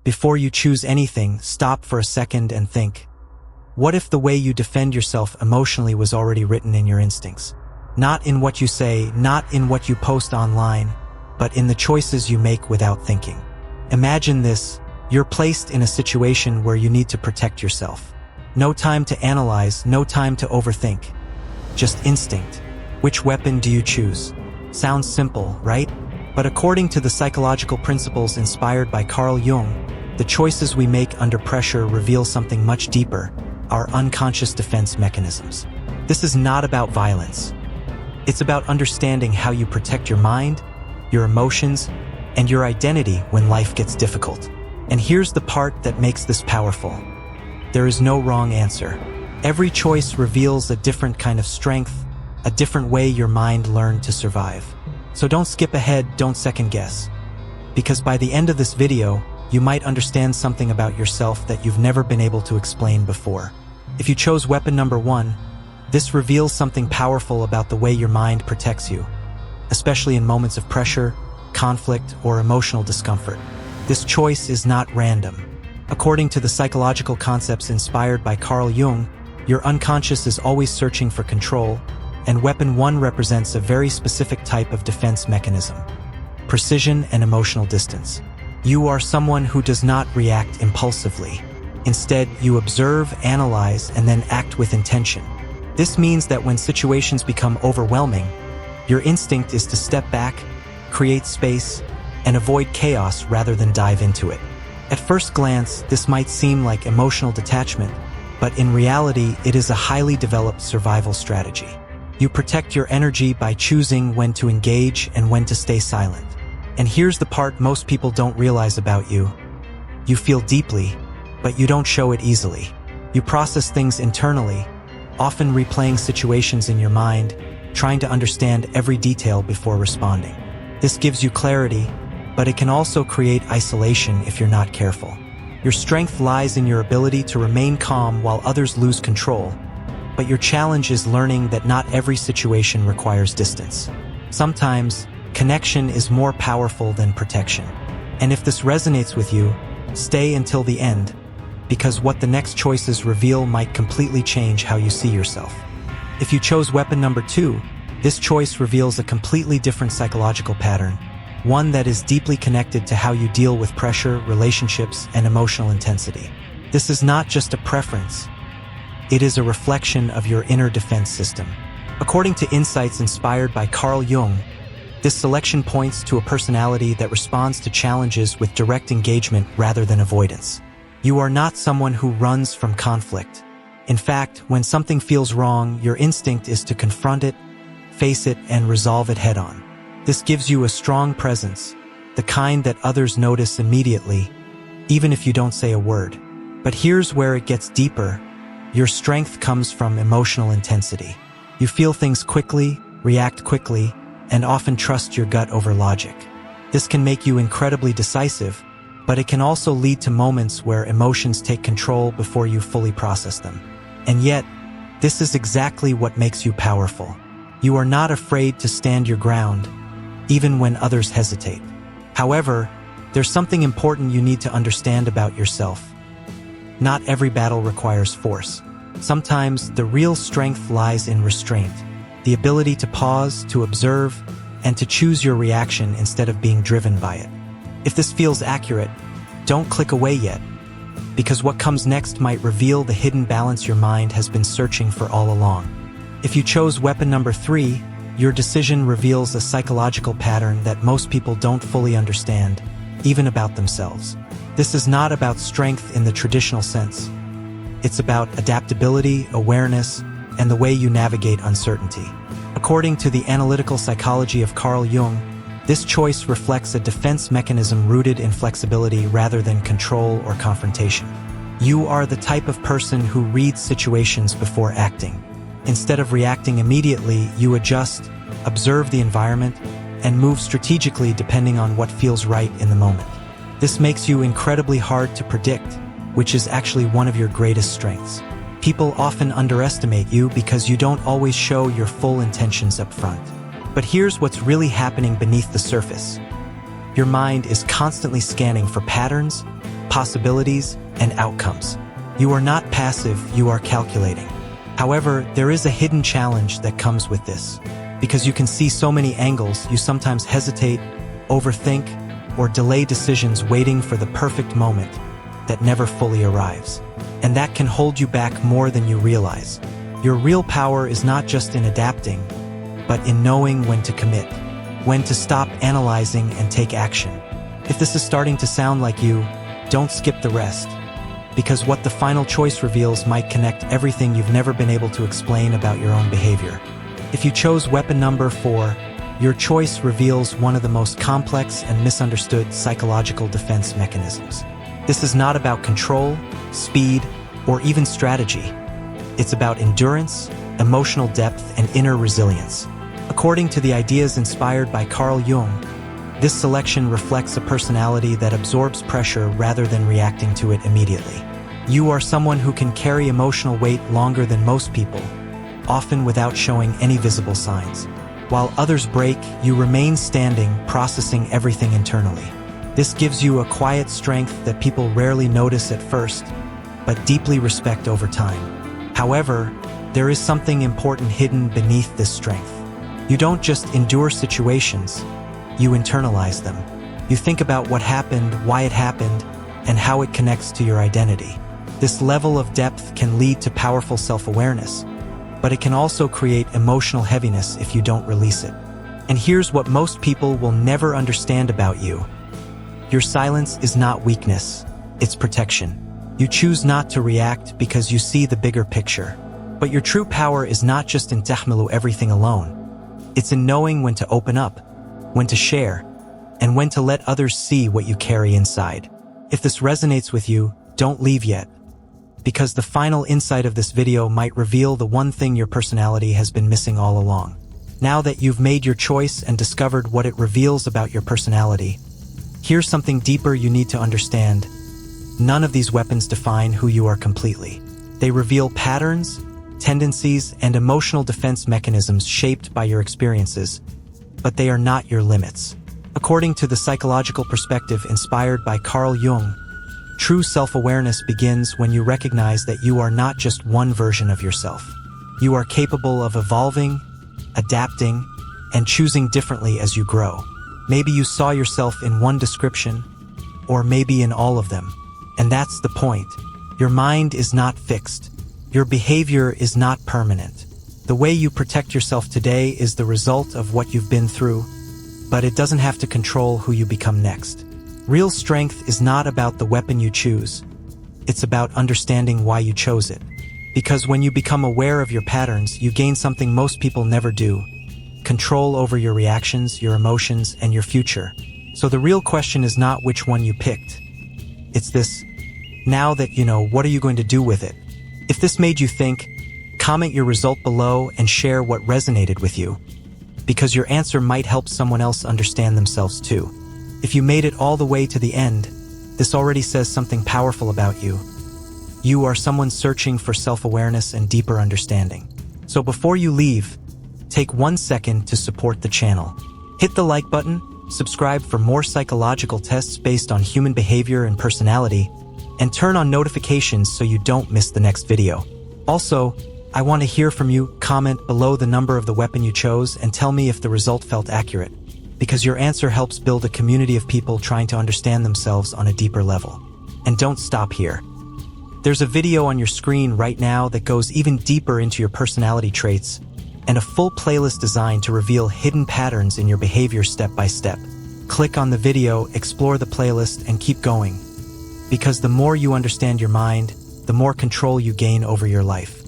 Before you choose anything, stop for a second and think. What if the way you defend yourself emotionally was already written in your instincts? Not in what you say, not in what you post online, but in the choices you make without thinking. Imagine this: you're placed in a situation where you need to protect yourself. No time to analyze, no time to overthink. Just instinct. Which weapon do you choose? Sounds simple, right? But according to the psychological principles inspired by Carl Jung, the choices we make under pressure reveal something much deeper: our unconscious defense mechanisms. This is not about violence. It's about understanding how you protect your mind, your emotions, and your identity when life gets difficult. And here's the part that makes this powerful. There is no wrong answer. Every choice reveals a different kind of strength, a different way your mind learned to survive. So don't skip ahead, don't second guess. Because by the end of this video, you might understand something about yourself that you've never been able to explain before. If you chose weapon number 1, this reveals something powerful about the way your mind protects you, especially in moments of pressure, conflict, or emotional discomfort. This choice is not random. According to the psychological concepts inspired by Carl Jung, your unconscious is always searching for control, and weapon 1 represents a very specific type of defense mechanism: precision and emotional distance. You are someone who does not react impulsively. Instead, you observe, analyze, and then act with intention. This means that when situations become overwhelming, your instinct is to step back, create space, and avoid chaos rather than dive into it. At first glance, this might seem like emotional detachment, but in reality, it is a highly developed survival strategy. You protect your energy by choosing when to engage and when to stay silent. And here's the part most people don't realize about you. You feel deeply, but you don't show it easily. You process things internally, often replaying situations in your mind, trying to understand every detail before responding. This gives you clarity, but it can also create isolation if you're not careful. Your strength lies in your ability to remain calm while others lose control, but your challenge is learning that not every situation requires distance. Sometimes, connection is more powerful than protection. And if this resonates with you, stay until the end, because what the next choices reveal might completely change how you see yourself. If you chose weapon number 2, this choice reveals a completely different psychological pattern, one that is deeply connected to how you deal with pressure, relationships, and emotional intensity. This is not just a preference. It is a reflection of your inner defense system. According to insights inspired by Carl Jung, this selection points to a personality that responds to challenges with direct engagement rather than avoidance. You are not someone who runs from conflict. In fact, when something feels wrong, your instinct is to confront it, face it, and resolve it head-on. This gives you a strong presence, the kind that others notice immediately, even if you don't say a word. But here's where it gets deeper. Your strength comes from emotional intensity. You feel things quickly, react quickly, and often trust your gut over logic. This can make you incredibly decisive, but it can also lead to moments where emotions take control before you fully process them. And yet, this is exactly what makes you powerful. You are not afraid to stand your ground, even when others hesitate. However, there's something important you need to understand about yourself. Not every battle requires force. Sometimes the real strength lies in restraint, the ability to pause, to observe, and to choose your reaction instead of being driven by it. If this feels accurate, don't click away yet, because what comes next might reveal the hidden balance your mind has been searching for all along. If you chose weapon number 3, your decision reveals a psychological pattern that most people don't fully understand, even about themselves. This is not about strength in the traditional sense. It's about adaptability, awareness, and the way you navigate uncertainty. According to the analytical psychology of Carl Jung, this choice reflects a defense mechanism rooted in flexibility rather than control or confrontation. You are the type of person who reads situations before acting. Instead of reacting immediately, you adjust, observe the environment, and move strategically depending on what feels right in the moment. This makes you incredibly hard to predict, which is actually one of your greatest strengths. People often underestimate you because you don't always show your full intentions up front. But here's what's really happening beneath the surface. Your mind is constantly scanning for patterns, possibilities, and outcomes. You are not passive, you are calculating. However, there is a hidden challenge that comes with this. Because you can see so many angles, you sometimes hesitate, overthink, or delay decisions waiting for the perfect moment that never fully arrives. And that can hold you back more than you realize. Your real power is not just in adapting, but in knowing when to commit, when to stop analyzing and take action. If this is starting to sound like you, don't skip the rest, because what the final choice reveals might connect everything you've never been able to explain about your own behavior. If you chose weapon number 4, your choice reveals one of the most complex and misunderstood psychological defense mechanisms. This is not about control, speed, or even strategy. It's about endurance, emotional depth, and inner resilience. According to the ideas inspired by Carl Jung, this selection reflects a personality that absorbs pressure rather than reacting to it immediately. You are someone who can carry emotional weight longer than most people, often without showing any visible signs. While others break, you remain standing, processing everything internally. This gives you a quiet strength that people rarely notice at first, but deeply respect over time. However, there is something important hidden beneath this strength. You don't just endure situations, you internalize them. You think about what happened, why it happened, and how it connects to your identity. This level of depth can lead to powerful self-awareness, but it can also create emotional heaviness if you don't release it. And here's what most people will never understand about you. Your silence is not weakness, it's protection. You choose not to react because you see the bigger picture. But your true power is not just in tahmilu everything alone. It's in knowing when to open up, when to share, and when to let others see what you carry inside. If this resonates with you, don't leave yet, because the final insight of this video might reveal the one thing your personality has been missing all along. Now that you've made your choice and discovered what it reveals about your personality, here's something deeper you need to understand. None of these weapons define who you are completely. They reveal patterns, tendencies, and emotional defense mechanisms shaped by your experiences, but they are not your limits. According to the psychological perspective inspired by Carl Jung, true self-awareness begins when you recognize that you are not just one version of yourself. You are capable of evolving, adapting, and choosing differently as you grow. Maybe you saw yourself in one description, or maybe in all of them. And that's the point. Your mind is not fixed. Your behavior is not permanent. The way you protect yourself today is the result of what you've been through, but it doesn't have to control who you become next. Real strength is not about the weapon you choose. It's about understanding why you chose it. Because when you become aware of your patterns, you gain something most people never do: control over your reactions, your emotions, and your future. So the real question is not which one you picked. It's this: now that you know, what are you going to do with it? If this made you think, comment your result below and share what resonated with you, because your answer might help someone else understand themselves too. If you made it all the way to the end, this already says something powerful about you. You are someone searching for self-awareness and deeper understanding. So before you leave, take 1 second to support the channel. Hit the like button, subscribe for more psychological tests based on human behavior and personality, and turn on notifications so you don't miss the next video. Also, I want to hear from you. Comment below the number of the weapon you chose and tell me if the result felt accurate, because your answer helps build a community of people trying to understand themselves on a deeper level. And don't stop here. There's a video on your screen right now that goes even deeper into your personality traits, and a full playlist designed to reveal hidden patterns in your behavior step by step. Click on the video, explore the playlist, and keep going. Because the more you understand your mind, the more control you gain over your life.